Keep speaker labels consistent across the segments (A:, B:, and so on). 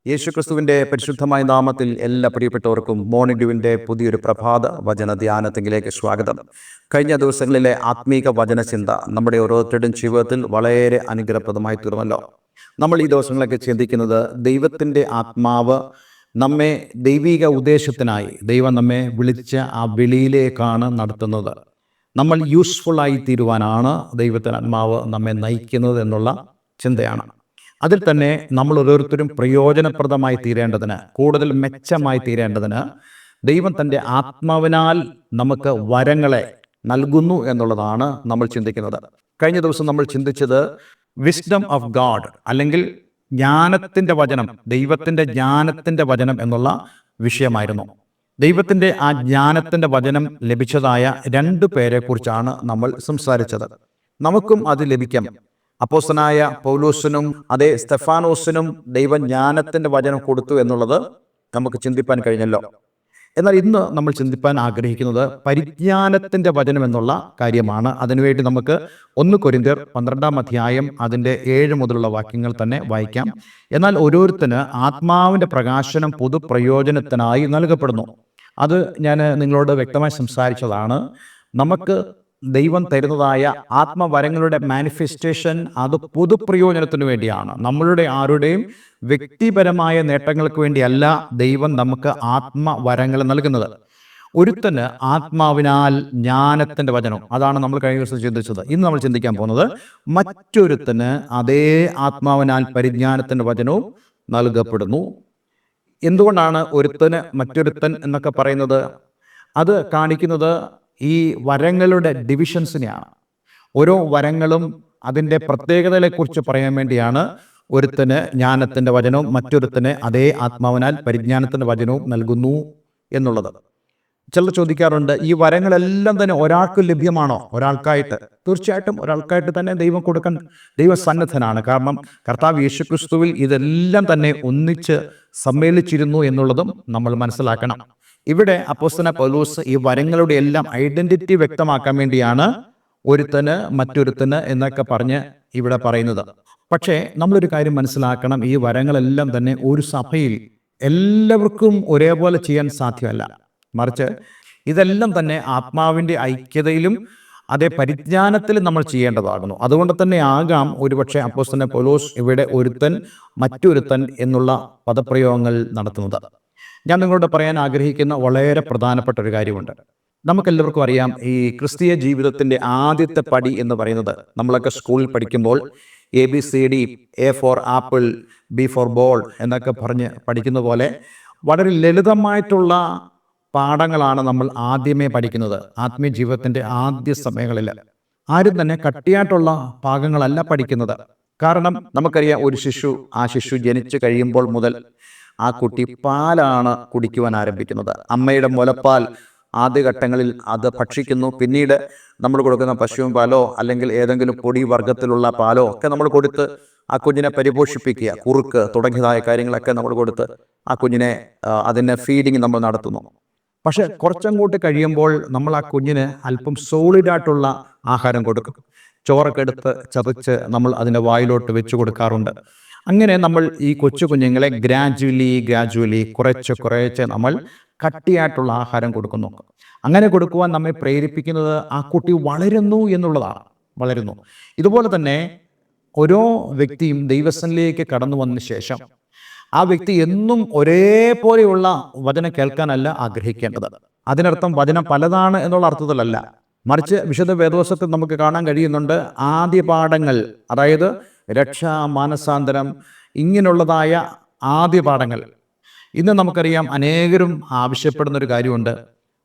A: യേശുക്രിസ്തുവിൻ്റെ പരിശുദ്ധമായ നാമത്തിൽ എല്ലാ പ്രിയപ്പെട്ടവർക്കും മോർണിംഗ് ഡ്യൂവിൻ്റെ പുതിയൊരു പ്രഭാത വചന ധ്യാനത്തിലേക്ക് സ്വാഗതം. കഴിഞ്ഞ ദിവസങ്ങളിലെ ആത്മീക വചനചിന്ത നമ്മുടെ ഓരോരുത്തരുടെയും ജീവിതത്തിൽ വളരെ അനുഗ്രഹപ്രദമായി തീർന്നല്ലോ. നമ്മൾ ഈ ദിവസങ്ങളൊക്കെ ചിന്തിക്കുന്നത് ദൈവത്തിൻ്റെ ആത്മാവ് നമ്മെ ദൈവിക ഉദ്ദേശത്തിനായി ദൈവം നമ്മെ വിളിച്ച ആ വിളിയിലേക്കാണ് നടത്തുന്നത്. നമ്മൾ യൂസ്ഫുള്ളായി തീരുവാനാണ് ദൈവത്തിൻ്റെ ആത്മാവ് നമ്മെ നയിക്കുന്നത് എന്നുള്ള ചിന്തയാണ്. അതിൽ തന്നെ നമ്മൾ ഓരോരുത്തരും പ്രയോജനപ്രദമായി തീരേണ്ടതിന്, കൂടുതൽ മെച്ചമായി തീരേണ്ടതിന് ദൈവം തൻ്റെ ആത്മാവിനാൽ നമുക്ക് വരങ്ങളെ നൽകുന്നു എന്നുള്ളതാണ് നമ്മൾ ചിന്തിക്കുന്നത്. കഴിഞ്ഞ ദിവസം നമ്മൾ ചിന്തിച്ചത് വിസ്ഡം ഓഫ് ഗാഡ്, അല്ലെങ്കിൽ ജ്ഞാനത്തിൻ്റെ വചനം, ദൈവത്തിൻ്റെ ജ്ഞാനത്തിൻ്റെ വചനം എന്നുള്ള വിഷയമായിരുന്നു. ദൈവത്തിൻ്റെ ആ ജ്ഞാനത്തിൻ്റെ വചനം ലഭിച്ചതായ 2 പേരെക്കുറിച്ചാണ് നമ്മൾ സംസാരിച്ചത്. നമുക്കും അത് ലഭിക്കാം. അപ്പോസ്തലനായ പൗലോസിനും അതേ സ്തെഫാനോസിനും ദൈവം ജ്ഞാനത്തിൻ്റെ വചനം കൊടുത്തു എന്നുള്ളത് നമുക്ക് ചിന്തിപ്പാൻ കഴിഞ്ഞല്ലോ. എന്നാൽ ഇന്ന് നമ്മൾ ചിന്തിപ്പാൻ ആഗ്രഹിക്കുന്നത് പരിജ്ഞാനത്തിൻ്റെ വചനം എന്നുള്ള കാര്യമാണ്. അതിനുവേണ്ടി നമുക്ക് 1 കൊരിന്ത്യർ 12 അധ്യായം അതിൻ്റെ 7 മുതലുള്ള വാക്യങ്ങൾ തന്നെ വായിക്കാം. എന്നാൽ ഓരോരുത്തന് ആത്മാവിൻ്റെ പ്രകാശനം പൊതുപ്രയോജനത്തിനായി നൽകപ്പെടുന്നു. അത് ഞാൻ നിങ്ങളോട് വ്യക്തമായി സംസാരിച്ചതാണ്. നമുക്ക് ദൈവം തരുന്നതായ ആത്മവരങ്ങളുടെ മാനിഫെസ്റ്റേഷൻ അത് പൊതുപ്രയോജനത്തിന് വേണ്ടിയാണ്. നമ്മളുടെ ആരുടെയും വ്യക്തിപരമായ നേട്ടങ്ങൾക്ക് വേണ്ടിയല്ല ദൈവം നമുക്ക് ആത്മവരങ്ങൾ നൽകുന്നത്. ഒരുത്തന് ആത്മാവിനാൽ ജ്ഞാനത്തിൻ്റെ വചനം, അതാണ് നമ്മൾ കഴിഞ്ഞ ദിവസം ചിന്തിച്ചത്. ഇന്ന് നമ്മൾ ചിന്തിക്കാൻ പോകുന്നത് മറ്റൊരുത്തന് അതേ ആത്മാവിനാൽ പരിജ്ഞാനത്തിൻ്റെ വചനവും നൽകപ്പെടുന്നു. എന്തുകൊണ്ടാണ് ഒരുത്തന് മറ്റൊരുത്തൻ എന്നൊക്കെ പറയുന്നത്? അത് കാണിക്കുന്നത് ഈ വരങ്ങളുടെ ഡിവിഷൻസിനെയാണ്. ഓരോ വരങ്ങളും അതിൻ്റെ പ്രത്യേകതകളെക്കുറിച്ച് പറയാൻ വേണ്ടിയാണ് ഒരുത്തന് ജ്ഞാനത്തിൻ്റെ വചനവും മറ്റൊരുത്തന് അതേ ആത്മാവിനാൽ പരിജ്ഞാനത്തിൻ്റെ വചനവും നൽകുന്നു എന്നുള്ളത്. ചിലർ ചോദിക്കാറുണ്ട്, ഈ വരങ്ങളെല്ലാം തന്നെ ഒരാൾക്ക് ലഭ്യമാണോ? ഒരാൾക്കായിട്ട്? തീർച്ചയായിട്ടും ഒരാൾക്കായിട്ട് തന്നെ ദൈവം കൊടുക്കാൻ ദൈവസന്നദ്ധനാണ്. കാരണം കർത്താവ് യേശുക്രിസ്തുവിൽ ഇതെല്ലാം തന്നെ ഒന്നിച്ച് സമ്മേളിച്ചിരുന്നു എന്നുള്ളതും നമ്മൾ മനസ്സിലാക്കണം. ഇവിടെ അപ്പോസ്തലനായ പൗലോസ് ഈ വരങ്ങളുടെ എല്ലാം ഐഡന്റിറ്റി വ്യക്തമാക്കാൻ വേണ്ടിയാണ് ഒരുത്തന് മറ്റൊരുത്തന് എന്നൊക്കെ പറഞ്ഞ് ഇവിടെ പറയുന്നത്. പക്ഷേ നമ്മളൊരു കാര്യം മനസ്സിലാക്കണം, ഈ വരങ്ങളെല്ലാം തന്നെ ഒരു സഭയിൽ എല്ലാവർക്കും ഒരേപോലെ ചെയ്യാൻ സാധ്യമല്ല. മറിച്ച് ഇതെല്ലാം തന്നെ ആത്മാവിൻ്റെ ഐക്യതയിലും അതേ പരിജ്ഞാനത്തിലും നമ്മൾ ചെയ്യേണ്ടതാകുന്നു. അതുകൊണ്ട് തന്നെ ആകാം ഒരുപക്ഷെ അപ്പോസ്തലനായ പൗലോസ് ഇവിടെ ഒരുത്തൻ മറ്റൊരുത്തൻ എന്നുള്ള പദപ്രയോഗങ്ങൾ നടത്തുന്നത്. ഞാൻ നിങ്ങളോട് പറയാൻ ആഗ്രഹിക്കുന്ന വളരെ പ്രധാനപ്പെട്ട ഒരു കാര്യമുണ്ട്. നമുക്കെല്ലാവർക്കും അറിയാം, ഈ ക്രിസ്തീയ ജീവിതത്തിൻ്റെ ആദ്യത്തെ പടി എന്ന് പറയുന്നത്, നമ്മളൊക്കെ സ്കൂളിൽ പഠിക്കുമ്പോൾ ABCD, A for apple, B for ball എന്നൊക്കെ പറഞ്ഞ് പഠിക്കുന്ന പോലെ വളരെ ലളിതമായിട്ടുള്ള പാഠങ്ങളാണ് നമ്മൾ ആദ്യമേ പഠിക്കുന്നത്. ആത്മീയ ജീവിതത്തിൻ്റെ ആദ്യ സമയങ്ങളിൽ ആരും തന്നെ കട്ടിയായിട്ടുള്ള ഭാഗങ്ങളല്ല പഠിക്കുന്നത്. കാരണം നമുക്കറിയാം, ഒരു ശിശു ജനിച്ചു കഴിയുമ്പോൾ മുതൽ ആ കുട്ടി പാലാണ് കുടിക്കുവാൻ ആരംഭിക്കുന്നത്. അമ്മയുടെ മുലപ്പാൽ ആദ്യഘട്ടങ്ങളിൽ അത് ഭക്ഷിക്കുന്നു. പിന്നീട് നമ്മൾ കൊടുക്കുന്ന പശുവും പാലോ അല്ലെങ്കിൽ ഏതെങ്കിലും പൊടി വർഗത്തിലുള്ള പാലോ ഒക്കെ നമ്മൾ കൊടുത്ത് ആ കുഞ്ഞിനെ പരിപോഷിപ്പിക്കുക, കുറുക്ക് തുടങ്ങിയതായ കാര്യങ്ങളൊക്കെ നമ്മൾ കൊടുത്ത് ആ കുഞ്ഞിനെ അതിന് ഫീഡിങ് നമ്മൾ നടത്തുന്നു. പക്ഷെ കുറച്ചങ്ങോട്ട് കഴിയുമ്പോൾ നമ്മൾ ആ കുഞ്ഞിന് അല്പം സോളിഡായിട്ടുള്ള ആഹാരം കൊടുക്കും. ചോറൊക്കെ എടുത്ത് ചതച്ച് നമ്മൾ അതിൻ്റെ വായിലോട്ട് വെച്ച് കൊടുക്കാറുണ്ട്. അങ്ങനെ നമ്മൾ ഈ കൊച്ചു കുഞ്ഞുങ്ങളെ ഗ്രാജുവലി കുറച്ച് നമ്മൾ കട്ടിയായിട്ടുള്ള ആഹാരം കൊടുക്കുന്നു. അങ്ങനെ കൊടുക്കുവാൻ നമ്മെ പ്രേരിപ്പിക്കുന്നത് ആ കുട്ടി വളരുന്നു എന്നുള്ളതാണ്. ഇതുപോലെ തന്നെ ഓരോ വ്യക്തിയും ദൈവസന്നിധിയിലേക്ക് കടന്നു വന്ന ശേഷം ആ വ്യക്തി എന്നും ഒരേപോലെയുള്ള വചനം കേൾക്കാനല്ല ആഗ്രഹിക്കേണ്ടത്. അതിനർത്ഥം വചനം പലതാണ് എന്നുള്ള അർത്ഥത്തിലല്ല. മറിച്ച് വിശുദ്ധ വേദോസത്തിൽ നമുക്ക് കാണാൻ കഴിയുന്നുണ്ട്, ആദ്യ പാഠങ്ങൾ, അതായത് രക്ഷ, മാനസാന്തരം, ഇങ്ങനെയുള്ളതായ ആദ്യ പാഠങ്ങൾ. ഇന്ന് നമുക്കറിയാം, അനേകരും ആവശ്യപ്പെടുന്നൊരു കാര്യമുണ്ട്,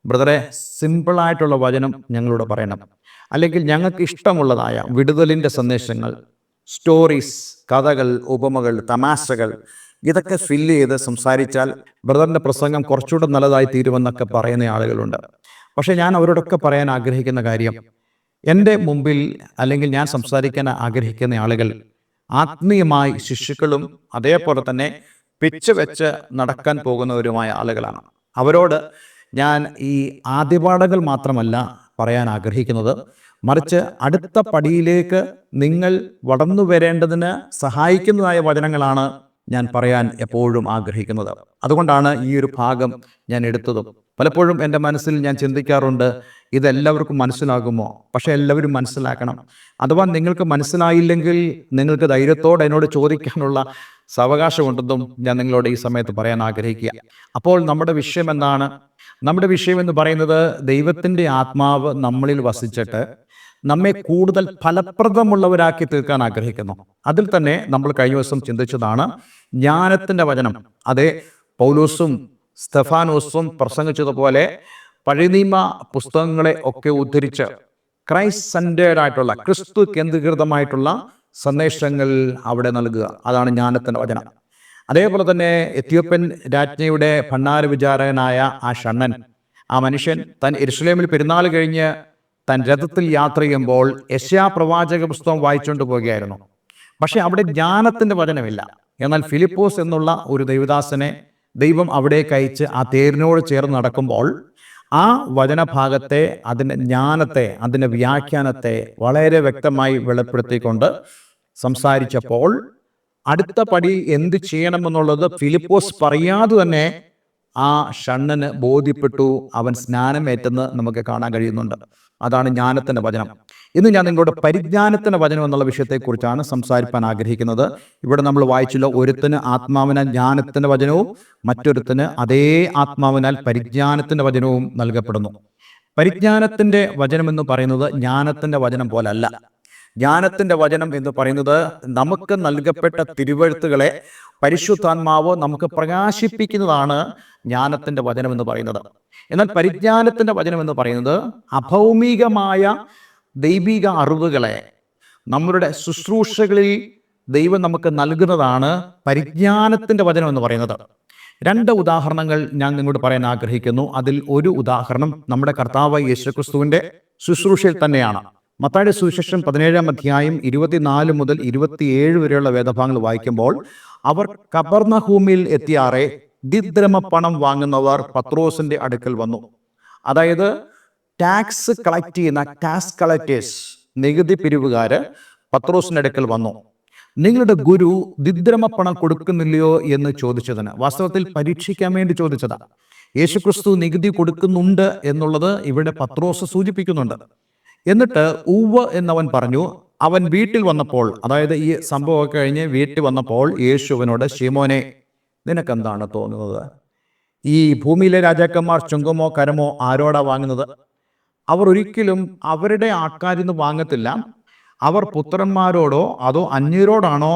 A: ബ്രദറെ സിമ്പിളായിട്ടുള്ള വചനം ഞങ്ങളോട് പറയണം, അല്ലെങ്കിൽ ഞങ്ങൾക്ക് ഇഷ്ടമുള്ളതായ വിടുതലിൻ്റെ സന്ദേശങ്ങൾ, സ്റ്റോറീസ്, കഥകൾ, ഉപമകൾ, തമാശകൾ, ഇതൊക്കെ ഫില്ല് ചെയ്ത് സംസാരിച്ചാൽ ബ്രദറിൻ്റെ പ്രസംഗം കുറച്ചുകൂടെ നല്ലതായി തീരുമെന്നൊക്കെ പറയുന്ന ആളുകളുണ്ട്. പക്ഷേ ഞാൻ അവരോടൊക്കെ പറയാൻ ആഗ്രഹിക്കുന്ന കാര്യം, എൻ്റെ മുമ്പിൽ അല്ലെങ്കിൽ ഞാൻ സംസാരിക്കാൻ ആഗ്രഹിക്കുന്ന ആളുകൾ ആത്മീയമായി ശിശുക്കളും അതേപോലെ തന്നെ പിച്ച് വെച്ച് നടക്കാൻ പോകുന്നവരുമായ ആളുകളാണ്. അവരോട് ഞാൻ ഈ ആദ്യപാഠങ്ങൾ മാത്രമല്ല പറയാൻ ആഗ്രഹിക്കുന്നത്, മറിച്ച് അടുത്ത പടിയിലേക്ക് നിങ്ങൾ വളർന്നു വരേണ്ടതിന് സഹായിക്കുന്നതായ വചനങ്ങളാണ് ഞാൻ പറയാൻ എപ്പോഴും ആഗ്രഹിക്കുന്നത്. അതുകൊണ്ടാണ് ഈ ഒരു ഭാഗം ഞാൻ എടുത്തതും. പലപ്പോഴും എൻ്റെ മനസ്സിൽ ഞാൻ ചിന്തിക്കാറുണ്ട്, ഇതെല്ലാവർക്കും മനസ്സിലാകുമോ? പക്ഷേ എല്ലാവരും മനസ്സിലാക്കണം. അഥവാ നിങ്ങൾക്ക് മനസ്സിലായില്ലെങ്കിൽ നിങ്ങൾക്ക് ധൈര്യത്തോടെ എന്നോട് ചോദിക്കാനുള്ള സാവകാശമുണ്ടെന്നും ഞാൻ നിങ്ങളോട് ഈ സമയത്ത് പറയാൻ ആഗ്രഹിക്കുക. അപ്പോൾ നമ്മുടെ വിഷയം എന്താണ്? നമ്മുടെ വിഷയം എന്ന് പറയുന്നത്, ദൈവത്തിൻ്റെ ആത്മാവ് നമ്മളിൽ വസിച്ചിട്ട് നമ്മെ കൂടുതൽ ഫലപ്രദമുള്ളവരാക്കി തീർക്കാൻ ആഗ്രഹിക്കുന്നു. അതിൽ തന്നെ നമ്മൾ കഴിഞ്ഞ ദിവസം ചിന്തിച്ചതാണ് ജ്ഞാനത്തിൻ്റെ വചനം. അതേ, പൗലോസും സ്തെഫാനോസും പ്രസംഗിച്ചതുപോലെ പഴയ നിയമ പുസ്തകങ്ങളെ ഒക്കെ ഉദ്ധരിച്ച് ക്രൈസ്റ്റ് സെൻറ്റേർഡ് ആയിട്ടുള്ള, ക്രിസ്തു കേന്ദ്രീകൃതമായിട്ടുള്ള സന്ദേശങ്ങൾ അവിടെ നൽകുക. അതാണ് ജ്ഞാനത്തിൻ്റെ വചനം. അതേപോലെ തന്നെ എത്യോപ്യൻ രാജ്ഞിയുടെ ഭണ്ഡാര വിചാരകനായ ആ ഷണ്ണൻ, ആ മനുഷ്യൻ താൻ യെരൂശലേമിൽ പെരുന്നാൾ കഴിഞ്ഞ് താൻ രഥത്തിൽ യാത്ര ചെയ്യുമ്പോൾ യെശയ്യാ പ്രവാചക പുസ്തകം വായിച്ചുകൊണ്ട് പോവുകയായിരുന്നു. പക്ഷെ അവിടെ ജ്ഞാനത്തിൻ്റെ വചനമില്ല. എന്നാൽ ഫിലിപ്പോസ് എന്നുള്ള ഒരു ദൈവദാസനെ ദൈവം അവിടേക്ക് അയച്ച് ആ തേരിനോട് ചേർന്ന് നടക്കുമ്പോൾ ആ വചനഭാഗത്തെ, അതിൻ്റെ ജ്ഞാനത്തെ, അതിൻ്റെ വ്യാഖ്യാനത്തെ വളരെ വ്യക്തമായി വെളിപ്പെടുത്തിക്കൊണ്ട് സംസാരിച്ചപ്പോൾ അടുത്ത പടി എന്ത് ചെയ്യണമെന്നുള്ളത് ഫിലിപ്പോസ് പറയാതെ തന്നെ ആ ഷണ്ണന് ബോധ്യപ്പെട്ടു. അവൻ സ്നാനമേറ്റെന്ന് നമുക്ക് കാണാൻ കഴിയുന്നുണ്ട്. അതാണ് ജ്ഞാനത്തിൻ്റെ വചനം. ഇന്ന് ഞാൻ നിങ്ങളോട് പരിജ്ഞാനത്തിൻ്റെ വചനം എന്നുള്ള വിഷയത്തെക്കുറിച്ചാണ് സംസാരിക്കാൻ ആഗ്രഹിക്കുന്നത്. ഇവിടെ നമ്മൾ വായിച്ചല്ലോ, ഒരുത്തിന് ആത്മാവിനാൽ ജ്ഞാനത്തിൻ്റെ വചനവും മറ്റൊരുത്തിന് അതേ ആത്മാവിനാൽ പരിജ്ഞാനത്തിൻ്റെ വചനവും നൽകപ്പെടുന്നു. പരിജ്ഞാനത്തിൻ്റെ വചനം എന്ന് പറയുന്നത് ജ്ഞാനത്തിൻ്റെ വചനം പോലല്ല. ജ്ഞാനത്തിൻ്റെ വചനം എന്ന് പറയുന്നത് നമുക്ക് നൽകപ്പെട്ട തിരുവെഴുത്തുകളെ പരിശുദ്ധാത്മാവ് നമുക്ക് പ്രകാശിപ്പിക്കുന്നതാണ് ജ്ഞാനത്തിൻ്റെ വചനം എന്ന് പറയുന്നത്. എന്നാൽ പരിജ്ഞാനത്തിൻ്റെ വചനം എന്ന് പറയുന്നത് അഭൗമികമായ ദൈവിക അറിവുകളെ നമ്മളുടെ ശുശ്രൂഷകളിൽ ദൈവം നമുക്ക് നൽകുന്നതാണ് പരിജ്ഞാനത്തിൻ്റെ വചനം എന്ന് പറയുന്നത്. 2 ഉദാഹരണങ്ങൾ ഞാൻ നിങ്ങളോട് പറയാൻ ആഗ്രഹിക്കുന്നു. അതിൽ ഒരു ഉദാഹരണം നമ്മുടെ കർത്താവ് യേശുക്രിസ്തുവിൻ്റെ ശുശ്രൂഷയിൽ തന്നെയാണ്. മത്തായിയുടെ സുവിശേഷം 17-ാം അധ്യായം 24 മുതൽ 27 വരെയുള്ള വേദഭാഗങ്ങൾ വായിക്കുമ്പോൾ, അവർ കപർന്നഹൂമിൽ എത്തിയാറെ ദിദ്രമപ്പണം വാങ്ങുന്നവർ പത്രോസിന്റെ അടുക്കൽ വന്നു. അതായത് ടാക്സ് കളക്ട് ചെയ്യുന്ന ടാക്സ് കളക്ടേഴ്സ്, നികുതി പിരിവുകാര് പത്രോസിന്റെ അടുക്കൽ വന്നു. നിങ്ങളുടെ ഗുരു ദിദ്രമപ്പണം കൊടുക്കുന്നില്ലയോ എന്ന് ചോദിച്ചതിന്, വാസ്തവത്തിൽ പരീക്ഷിക്കാൻ വേണ്ടി ചോദിച്ചതാണ്. യേശുക്രിസ്തു നികുതി കൊടുക്കുന്നുണ്ട് എന്നുള്ളത് ഇവിടെ പത്രോസ് സൂചിപ്പിക്കുന്നുണ്ട്. എന്നിട്ട് ഉവ്വ് എന്നവൻ പറഞ്ഞു. അവൻ വീട്ടിൽ വന്നപ്പോൾ, അതായത് ഈ സംഭവമൊക്കെ കഴിഞ്ഞ് വീട്ടിൽ വന്നപ്പോൾ യേശു അവനോട്, ശിമോനെ, നിനക്കെന്താണ് തോന്നുന്നത്? ഈ ഭൂമിയിലെ രാജാക്കന്മാർ ചുങ്കമോ കരമോ ആരോടാ വാങ്ങുന്നത്? അവർ ഒരിക്കലും അവരുടെ ആൾക്കാരിൽ നിന്ന് വാങ്ങത്തില്ല. അവർ പുത്രന്മാരോടോ അതോ അന്യരോടാണോ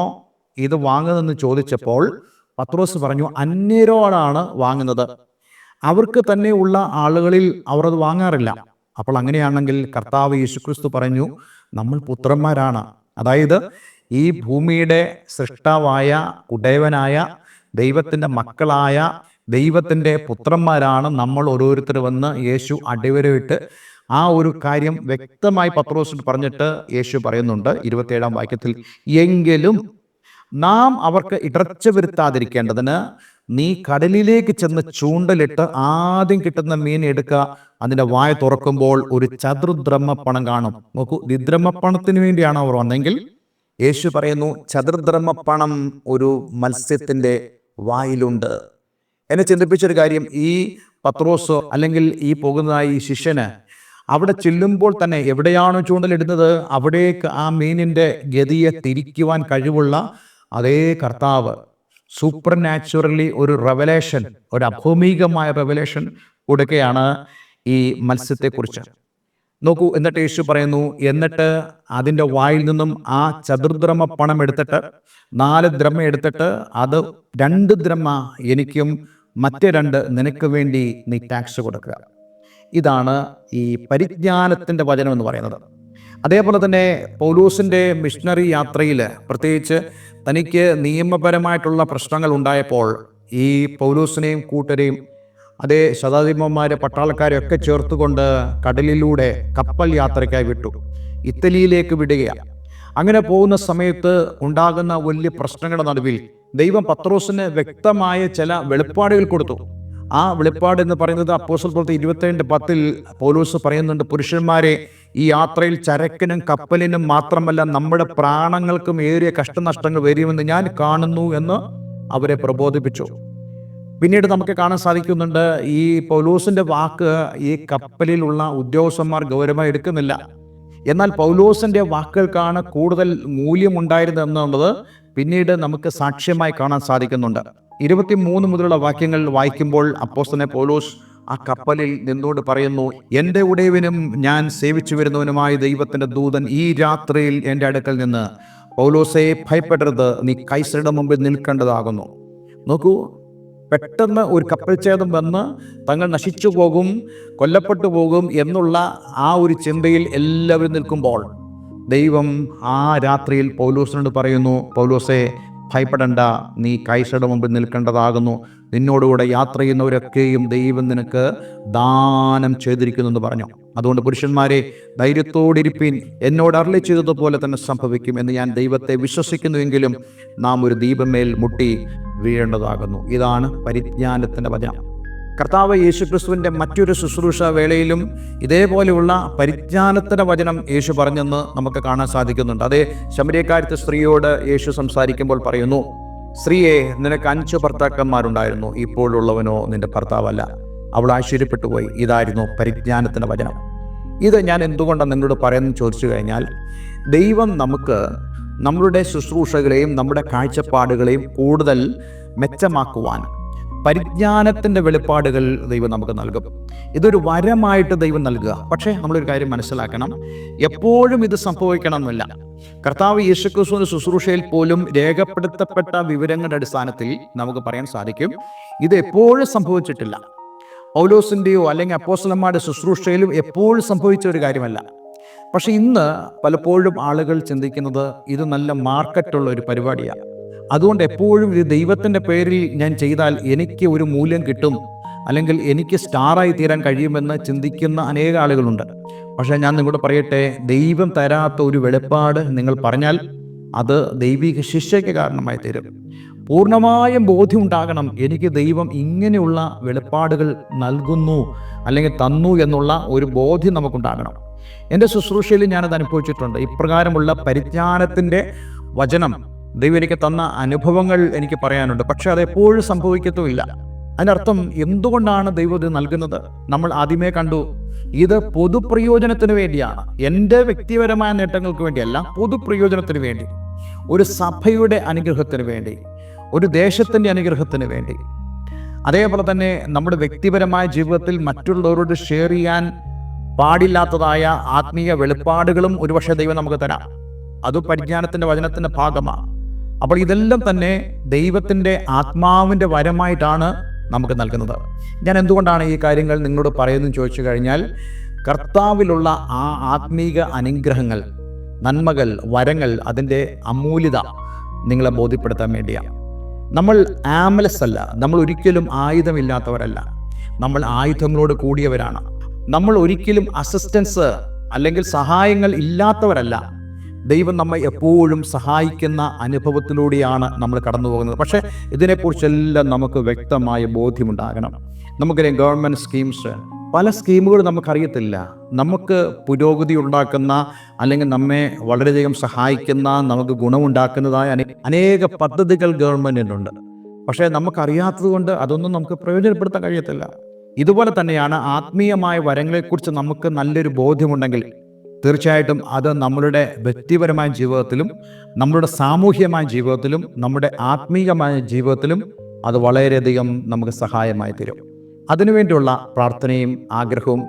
A: ഇത് വാങ്ങുന്നതെന്ന് ചോദിച്ചപ്പോൾ പത്രോസ് പറഞ്ഞു, അന്യരോടാണ് വാങ്ങുന്നത്. അവർക്ക് തന്നെ ഉള്ള ആളുകളിൽ അവർ അത് വാങ്ങാറില്ല. അപ്പോൾ അങ്ങനെയാണെങ്കിൽ കർത്താവ് യേശുക്രിസ്തു പറഞ്ഞു, നമ്മൾ പുത്രന്മാരാണ്. അതായത് ഈ ഭൂമിയുടെ സൃഷ്ടാവായ ഉടയവനായ ദൈവത്തിൻ്റെ മക്കളായ ദൈവത്തിൻ്റെ പുത്രന്മാരാണ് നമ്മൾ ഓരോരുത്തരുമെന്ന് യേശു അടിവരയിട്ട് ആ ഒരു കാര്യം വ്യക്തമായി പത്രോസിന് പറഞ്ഞിട്ട് യേശു പറയുന്നുണ്ട് 27-ാം വാക്യത്തിൽ, എങ്കിലും നാം അവർക്ക് ഇടർച്ച വരുത്താതിരിക്കേണ്ടതിന് നീ കടലിലേക്ക് ചെന്ന് ചൂണ്ടലിട്ട് ആദ്യം കിട്ടുന്ന മീൻ എടുക്കുക. അതിൻ്റെ വായ തുറക്കുമ്പോൾ ഒരു ചതുർദ്രഹ്മപ്പണം കാണും. നോക്കൂ, ദ്വിദ്രഹ്മപ്പണത്തിന് വേണ്ടിയാണ് അവർ വന്നെങ്കിൽ യേശു പറയുന്നു ചതുർദ്രഹ്മപ്പണം ഒരു മത്സ്യത്തിൻ്റെ വായിലുണ്ട്. എന്നെ ചിന്തിപ്പിച്ചൊരു കാര്യം, ഈ പത്രോസോ അല്ലെങ്കിൽ ഈ പോകുന്ന ഈ ശിഷ്യന് അവിടെ ചെല്ലുമ്പോൾ തന്നെ എവിടെയാണോ ചൂണ്ടലിടുന്നത് അവിടേക്ക് ആ മീനിൻ്റെ ഗതിയെ തിരിക്കുവാൻ കഴിവുള്ള അതേ കർത്താവ് സൂപ്പർ നാച്ചുറലി ഒരു റെവലേഷൻ, ഒരു അഭൗമികമായ റെവലേഷൻ കൊടുക്കുകയാണ് ഈ മത്സ്യത്തെക്കുറിച്ച്. നോക്കൂ, എന്നിട്ട് യേശു പറയുന്നു, എന്നിട്ട് അതിൻ്റെ വായിൽ നിന്നും ആ ചതുർദ്രഹ്മപ്പണം എടുത്തിട്ട് 4 ദ്രഹ്മ എടുത്തിട്ട് അത് 2 ദ്രഹ്മ എനിക്കും മറ്റേ 2 നിനക്ക് വേണ്ടി നീ ടാക്സ് കൊടുക്കുക. ഇതാണ് ഈ പരിജ്ഞാനത്തിൻ്റെ വചനം എന്ന് പറയുന്നത്. അതേപോലെ തന്നെ പൗലോസിൻ്റെ മിഷണറി യാത്രയിൽ പ്രത്യേകിച്ച് തനിക്ക് നിയമപരമായിട്ടുള്ള പ്രശ്നങ്ങൾ ഉണ്ടായപ്പോൾ ഈ പൗലോസിനെയും കൂട്ടരെയും അതേ ശതാധിപന്മാരെ പട്ടാളക്കാരെ ഒക്കെ ചേർത്തുകൊണ്ട് കടലിലൂടെ കപ്പൽ യാത്രയ്ക്കായി വിട്ടു. ഇറ്റലിയിലേക്ക് വിടുകയാണ്. അങ്ങനെ പോകുന്ന സമയത്ത് ഉണ്ടാകുന്ന വലിയ പ്രശ്നങ്ങളുടെ നടുവിൽ ദൈവം പത്രോസിന് വ്യക്തമായ ചില വെളിപ്പാടുകൾ കൊടുത്തു. ആ വെളിപ്പാട് എന്ന് പറയുന്നത് അപ്പോസ്തല പ്രവൃത്തി 27:10 പൗലോസ് പറയുന്നുണ്ട്, പുരുഷന്മാരെ, ഈ യാത്രയിൽ ചരക്കിനും കപ്പലിനും മാത്രമല്ല നമ്മുടെ പ്രാണങ്ങൾക്കും ഏറിയ കഷ്ടനഷ്ടങ്ങൾ വരുമെന്ന് ഞാൻ കാണുന്നു എന്ന് അവരെ പ്രബോധിപ്പിച്ചു. പിന്നീട് നമുക്ക് കാണാൻ സാധിക്കുന്നുണ്ട്, ഈ പൗലോസിൻ്റെ വാക്ക് ഈ കപ്പലിലുള്ള ഉദ്യോഗസ്ഥന്മാർ ഗൗരവമായി എടുക്കുന്നില്ല. എന്നാൽ പൗലോസിൻ്റെ വാക്കുകൾക്കാണ് കൂടുതൽ മൂല്യമുണ്ടായിരുന്നത് എന്നുള്ളത് പിന്നീട് നമുക്ക് സാക്ഷ്യമായി കാണാൻ സാധിക്കുന്നുണ്ട്. 23 മുതലുള്ള വാക്യങ്ങൾ വായിക്കുമ്പോൾ അപ്പോസ്തലനായ പൗലോസ് ആ കപ്പലിൽ നിന്നുകൊണ്ട് പറയുന്നു, എൻ്റെ ഉടയവനും ഞാൻ സേവിച്ചു വരുന്നവനുമായ ദൈവത്തിൻ്റെ ദൂതൻ ഈ രാത്രിയിൽ എൻ്റെ അടുക്കൽ നിന്ന്, പൗലോസേ ഭയപ്പെടരുത്, നീ കൈസരുടെ മുമ്പിൽ നിൽക്കേണ്ടതാകുന്നു. നോക്കൂ, പെട്ടെന്ന് ഒരു കപ്പൽ ഛേദം വന്ന് തങ്ങൾ നശിച്ചു പോകും, കൊല്ലപ്പെട്ടു പോകും എന്നുള്ള ആ ഒരു ചിന്തയിൽ എല്ലാവരും നിൽക്കുമ്പോൾ ദൈവം ആ രാത്രിയിൽ പൗലോസിനോട് പറയുന്നു, പൗലോസേ ഭയപ്പെടണ്ട, നീ കൈസരുടെ മുമ്പിൽ നിൽക്കേണ്ടതാകുന്നു. നിന്നോടുകൂടെ യാത്ര ചെയ്യുന്നവരൊക്കെയും ദൈവം നിനക്ക് ദാനം ചെയ്തിരിക്കുന്നു എന്ന് പറഞ്ഞു. അതുകൊണ്ട് പുരുഷന്മാരെ, ധൈര്യത്തോടിരിപ്പീൻ, എന്നോട് അരുളി ചെയ്തതുപോലെ തന്നെ സംഭവിക്കും എന്ന് ഞാൻ ദൈവത്തെ വിശ്വസിക്കുന്നുവെങ്കിലും നാം ഒരു ദീപമേൽ മുട്ടി വീഴേണ്ടതാകുന്നു. ഇതാണ് പരിജ്ഞാനത്തിൻ്റെ വചനം. കർത്താവ് യേശുക്രിസ്തുവിൻ്റെ മറ്റൊരു ശുശ്രൂഷ വേളയിലും ഇതേപോലെയുള്ള പരിജ്ഞാനത്തിൻ്റെ വചനം യേശു പറഞ്ഞെന്ന് നമുക്ക് കാണാൻ സാധിക്കുന്നുണ്ട്. അതേ ശമര്യക്കാരത്തെ സ്ത്രീയോട് യേശു സംസാരിക്കുമ്പോൾ പറയുന്നു, സ്ത്രീയെ, നിനക്ക് 5 ഭർത്താക്കന്മാരുണ്ടായിരുന്നു, ഇപ്പോഴുള്ളവനോ നിന്റെ ഭർത്താവല്ല. അവൾ ആശ്ചര്യപ്പെട്ടു പോയി. ഇതായിരുന്നു പരിജ്ഞാനത്തിൻ്റെ വചനം. ഇത് ഞാൻ എന്തുകൊണ്ടാണ് നിങ്ങളോട് പറയുന്നത് ചോദിച്ചു കഴിഞ്ഞാൽ, ദൈവം നമുക്ക് നമ്മളുടെ ശുശ്രൂഷകളെയും നമ്മുടെ കാഴ്ചപ്പാടുകളെയും കൂടുതൽ മെച്ചമാക്കുവാൻ പരിജ്ഞാനത്തിൻ്റെ വെളിപ്പാടുകൾ ദൈവം നമുക്ക് നൽകും. ഇതൊരു വരമായിട്ട് ദൈവം നൽകുക. പക്ഷേ നമ്മളൊരു കാര്യം മനസ്സിലാക്കണം, എപ്പോഴും ഇത് സംഭവിക്കണമെന്നില്ല. കർത്താവ് യേശുക്രിസ്തുവിന്റെ ശുശ്രൂഷയിൽ പോലും രേഖപ്പെടുത്തപ്പെട്ട വിവരങ്ങളുടെ അടിസ്ഥാനത്തിൽ നമുക്ക് പറയാൻ സാധിക്കും, ഇത് എപ്പോഴും സംഭവിച്ചിട്ടില്ല. പൗലോസിൻ്റെയോ അല്ലെങ്കിൽ അപ്പോസ്തലന്മാരുടെ ശുശ്രൂഷയിലും എപ്പോഴും സംഭവിച്ച ഒരു കാര്യമല്ല. പക്ഷെ ഇന്ന് പലപ്പോഴും ആളുകൾ ചിന്തിക്കുന്നത് ഇത് നല്ല മാർക്കറ്റുള്ള ഒരു പരിപാടിയാണ്, അതുകൊണ്ട് എപ്പോഴും ഇത് ദൈവത്തിൻ്റെ പേരിൽ ഞാൻ ചെയ്താൽ എനിക്ക് ഒരു മൂല്യം കിട്ടും, അല്ലെങ്കിൽ എനിക്ക് സ്റ്റാറായി തീരാൻ കഴിയുമെന്ന് ചിന്തിക്കുന്ന അനേക ആളുകളുണ്ട്. പക്ഷേ ഞാൻ നിങ്ങളോട് പറയട്ടെ, ദൈവം തരാത്ത ഒരു വെളിപ്പാട് നിങ്ങൾ പറഞ്ഞാൽ അത് ദൈവിക ശിക്ഷയ്ക്ക് കാരണമായി തീരും. പൂർണ്ണമായും ബോധ്യം ഉണ്ടാകണം, എനിക്ക് ദൈവം ഇങ്ങനെയുള്ള വെളിപ്പാടുകൾ നൽകുന്നു അല്ലെങ്കിൽ തന്നു എന്നുള്ള ഒരു ബോധ്യം നമുക്കുണ്ടാകണം. എൻ്റെ ശുശ്രൂഷയിൽ ഞാനത് അനുഭവിച്ചിട്ടുണ്ട്. ഇപ്രകാരമുള്ള പരിജ്ഞാനത്തിൻ്റെ വചനം ദൈവം എനിക്ക് തന്ന അനുഭവങ്ങൾ എനിക്ക് പറയാനുണ്ട്. പക്ഷെ അതെപ്പോഴും സംഭവിക്കത്തുമില്ല. അതിനർത്ഥം എന്തുകൊണ്ടാണ് ദൈവം ഇത് നൽകുന്നത്? നമ്മൾ ആദ്യമേ കണ്ടു, ഇത് പൊതുപ്രയോജനത്തിന് വേണ്ടിയാണ്. എൻ്റെ വ്യക്തിപരമായ നേട്ടങ്ങൾക്ക് വേണ്ടിയല്ല, പൊതുപ്രയോജനത്തിന് വേണ്ടി, ഒരു സഭയുടെ അനുഗ്രഹത്തിന് വേണ്ടി, ഒരു ദേശത്തിൻ്റെ അനുഗ്രഹത്തിന് വേണ്ടി. അതേപോലെ തന്നെ നമ്മുടെ വ്യക്തിപരമായ ജീവിതത്തിൽ മറ്റുള്ളവരോട് ഷെയർ ചെയ്യാൻ പാടില്ലാത്തതായ ആത്മീയ വെളിപ്പാടുകളും ഒരുപക്ഷെ ദൈവം നമുക്ക് തരാം. അത് പരിജ്ഞാനത്തിൻ്റെ വചനത്തിൻ്റെ ഭാഗമാണ്. അപ്പോൾ ഇതെല്ലാം തന്നെ ദൈവത്തിൻ്റെ ആത്മാവിൻ്റെ വരമായിട്ടാണ് നമുക്ക് നൽകുന്നത്. ഞാൻ എന്തുകൊണ്ടാണ് ഈ കാര്യങ്ങൾ നിങ്ങളോട് പറയുന്നതെന്ന് ചോദിച്ചു കഴിഞ്ഞാൽ, കർത്താവിലുള്ള ആ ആത്മീക അനുഗ്രഹങ്ങൾ, നന്മകൾ, വരങ്ങൾ, അതിൻ്റെ അമൂല്യത നിങ്ങളെ ബോധ്യപ്പെടുത്താൻ വേണ്ടിയാണ്. നമ്മൾ ആംലസ് അല്ല, നമ്മൾ ഒരിക്കലും ആയുധമില്ലാത്തവരല്ല, നമ്മൾ ആയുധങ്ങളോട് കൂടിയവരാണ്. നമ്മൾ ഒരിക്കലും അസിസ്റ്റൻസ് അല്ലെങ്കിൽ സഹായങ്ങൾ ഇല്ലാത്തവരല്ല. ദൈവം നമ്മെ എപ്പോഴും സഹായിക്കുന്ന അനുഭവത്തിലൂടെയാണ് നമ്മൾ കടന്നു പോകുന്നത്. പക്ഷേ ഇതിനെക്കുറിച്ചെല്ലാം നമുക്ക് വ്യക്തമായ ബോധ്യമുണ്ടാകണം. നമുക്കറിയാം, ഗവൺമെൻറ് സ്കീംസ്, പല സ്കീമുകൾ നമുക്കറിയത്തില്ല. നമുക്ക് പുരോഗതി ഉണ്ടാക്കുന്ന അല്ലെങ്കിൽ നമ്മെ വളരെയധികം സഹായിക്കുന്ന, നമുക്ക് ഗുണമുണ്ടാക്കുന്നതായ അനേക പദ്ധതികൾ ഗവൺമെൻറ്റിനുണ്ട്. പക്ഷേ നമുക്കറിയാത്തത് കൊണ്ട് അതൊന്നും നമുക്ക് പ്രയോജനപ്പെടുത്താൻ കഴിയത്തില്ല. ഇതുപോലെ തന്നെയാണ് ആത്മീയമായ വരങ്ങളെക്കുറിച്ച് നമുക്ക് നല്ലൊരു ബോധ്യമുണ്ടെങ്കിൽ തീർച്ചയായിട്ടും അത് നമ്മളുടെ വ്യക്തിപരമായ ജീവിതത്തിലും നമ്മളുടെ സാമൂഹ്യമായ ജീവിതത്തിലും നമ്മുടെ ആത്മീയമായ ജീവിതത്തിലും അത് വളരെയധികം നമുക്ക് സഹായമായി തരും. അതിനുവേണ്ടിയുള്ള പ്രാർത്ഥനയും ആഗ്രഹവും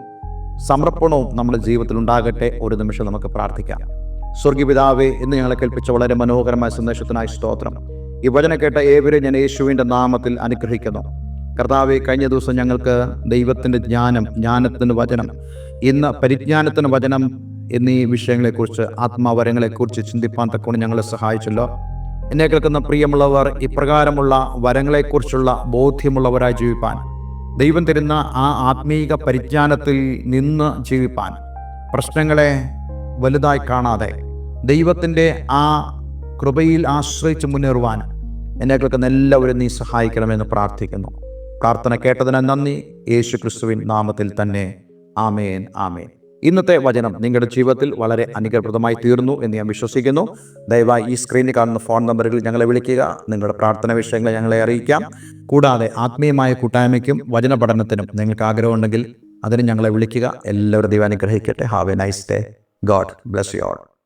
A: സമർപ്പണവും നമ്മുടെ ജീവിതത്തിൽ ഉണ്ടാകട്ടെ. ഒരു നിമിഷം നമുക്ക് പ്രാർത്ഥിക്കാം. സ്വർഗീയ പിതാവേ, ഇന്ന് ഞങ്ങളെ കേൾപ്പിച്ച വളരെ മനോഹരമായ സന്ദേശത്തിനായി സ്തോത്രം. ഈ വചനം കേട്ട ഏവരും ഞാൻ യേശുവിൻ്റെ നാമത്തിൽ അനുഗ്രഹിക്കുന്നു. കർത്താവെ, കഴിഞ്ഞ ദിവസം ഞങ്ങൾക്ക് ദൈവത്തിൻ്റെ ജ്ഞാനത്തിൻ്റെ വചനം, ഇന്ന് പരിജ്ഞാനത്തിൻ്റെ വചനം എന്നീ വിഷയങ്ങളെക്കുറിച്ച്, ആത്മാവരങ്ങളെക്കുറിച്ച് ചിന്തിപ്പാൻ തക്കോണം ഞങ്ങളെ സഹായിച്ചല്ലോ. എന്നെ കേൾക്കുന്ന പ്രിയമുള്ളവർ ഇപ്രകാരമുള്ള വരങ്ങളെക്കുറിച്ചുള്ള ബോധ്യമുള്ളവരായി ജീവിപ്പാൻ, ദൈവം തരുന്ന ആ ആത്മീക പരിജ്ഞാനത്തിൽ നിന്ന് ജീവിപ്പാൻ, പ്രശ്നങ്ങളെ വലുതായി കാണാതെ ദൈവത്തിൻ്റെ ആ കൃപയിൽ ആശ്രയിച്ച് മുന്നേറുവാൻ എന്നെ കേൾക്കുന്ന എല്ലാവരും നീ സഹായിക്കണമെന്ന് പ്രാർത്ഥിക്കുന്നു. പ്രാർത്ഥന കേട്ടതിന് നന്ദി. യേശു ക്രിസ്തുവിൻ നാമത്തിൽ തന്നെ. ആമേൻ, ആമേൻ. ഇന്നത്തെ വചനം നിങ്ങളുടെ ജീവിതത്തിൽ വളരെ അനുഗ്രഹപ്രദമായി തീർന്നു എന്ന് ഞാൻ വിശ്വസിക്കുന്നു. ദയവായി ഈ സ്ക്രീനിൽ കാണുന്ന ഫോൺ നമ്പറുകളിൽ ഞങ്ങളെ വിളിക്കുക. നിങ്ങളുടെ പ്രാർത്ഥന വിഷയങ്ങളെ ഞങ്ങളെ അറിയിക്കാം. കൂടാതെ ആത്മീയമായ കൂട്ടായ്മയ്ക്കും വചന പഠനത്തിനും നിങ്ങൾക്ക് ആഗ്രഹമുണ്ടെങ്കിൽ അതിന് ഞങ്ങളെ വിളിക്കുക. എല്ലാവരും ദൈവം അനുഗ്രഹിക്കട്ടെ. Have A nice day. God bless you all.